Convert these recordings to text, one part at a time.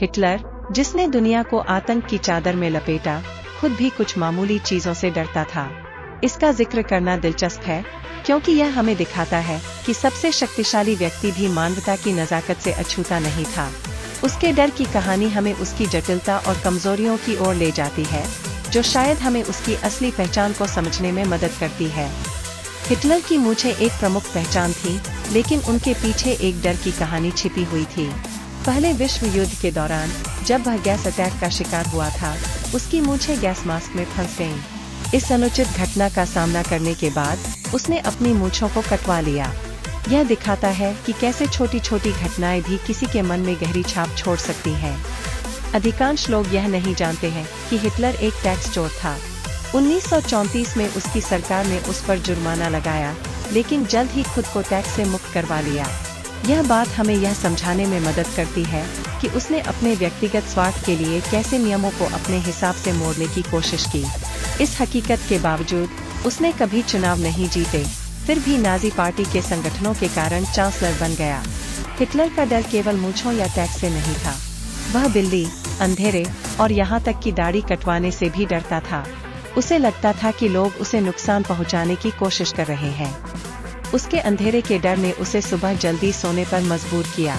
Hitler, जिसने दुनिया को आतंक की चादर में लपेटा, खुद भी कुछ मामूली चीजों से डरता था। इसका जिक्र करना दिलचस्प है, क्योंकि यह हमें दिखाता है कि सबसे शक्तिशाली व्यक्ति भी मानवता की नज़ाकत से अछूता नहीं था। उसके डर की कहानी हमें उसकी जटिलता और कमजोरियों की ओर ले जाती है, जो शायद हमें उसकी असली पहचान को समझने में मदद करती है। हिटलर की मूंछें एक प्रमुख पहचान थी, लेकिन उनके पीछे एक डर की कहानी छिपी हुई थी। पहले विश्व युद्ध के दौरान जब वह गैस अटैक का शिकार हुआ था, उसकी मूंछें गैस मास्क में फंस गईं। इस अनुचित घटना का सामना करने के बाद उसने अपनी मूंछों को कटवा लिया। यह दिखाता है कि कैसे छोटी छोटी घटनाएं भी किसी के मन में गहरी छाप छोड़ सकती हैं। अधिकांश लोग यह नहीं जानते हैं कि हिटलर एक टैक्स चोर था। 1934 में उसकी सरकार ने उस पर जुर्माना लगाया, लेकिन जल्द ही खुद को टैक्स से मुक्त करवा लिया। यह बात हमें यह समझाने में मदद करती है कि उसने अपने व्यक्तिगत स्वार्थ के लिए कैसे नियमों को अपने हिसाब से मोड़ने की कोशिश की। इस हकीकत के बावजूद उसने कभी चुनाव नहीं जीते, फिर भी नाजी पार्टी के संगठनों के कारण चांसलर बन गया। हिटलर का डर केवल मूंछों या टैक्स से नहीं था, वह बिल्ली, अंधेरे और यहाँ तक कि दाढ़ी कटवाने से भी डरता था। उसे लगता था कि लोग उसे नुकसान पहुँचाने की कोशिश कर रहे हैं। उसके अंधेरे के डर ने उसे सुबह जल्दी सोने पर मजबूर किया।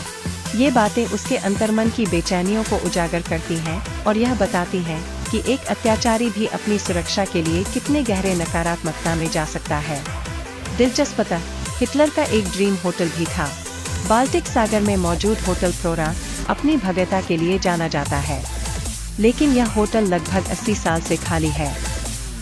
ये बातें उसके अंतर्मन की बेचैनियों को उजागर करती हैं और यह बताती हैं कि एक अत्याचारी भी अपनी सुरक्षा के लिए कितने गहरे नकारात्मकता में जा सकता है। दिलचस्पतः हिटलर का एक ड्रीम होटल भी था। बाल्टिक सागर में मौजूद होटल फ्लोरा अपनी भव्यता के लिए जाना जाता है, लेकिन यह होटल लगभग 80 साल से खाली है।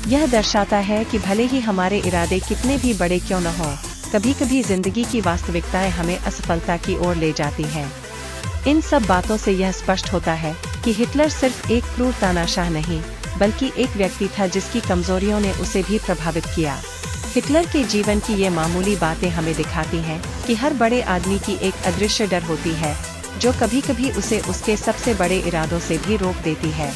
यह दर्शाता है कि भले ही हमारे इरादे कितने भी बड़े क्यों न हो, कभी कभी जिंदगी की वास्तविकताएं हमें असफलता की ओर ले जाती हैं। इन सब बातों से यह स्पष्ट होता है कि हिटलर सिर्फ एक क्रूर तानाशाह नहीं, बल्कि एक व्यक्ति था जिसकी कमजोरियों ने उसे भी प्रभावित किया। हिटलर के जीवन की ये मामूली बातें हमें दिखाती हैं कि हर बड़े आदमी की एक अदृश्य डर होती है, जो कभी कभी उसे उसके सबसे बड़े इरादों से भी रोक देती है।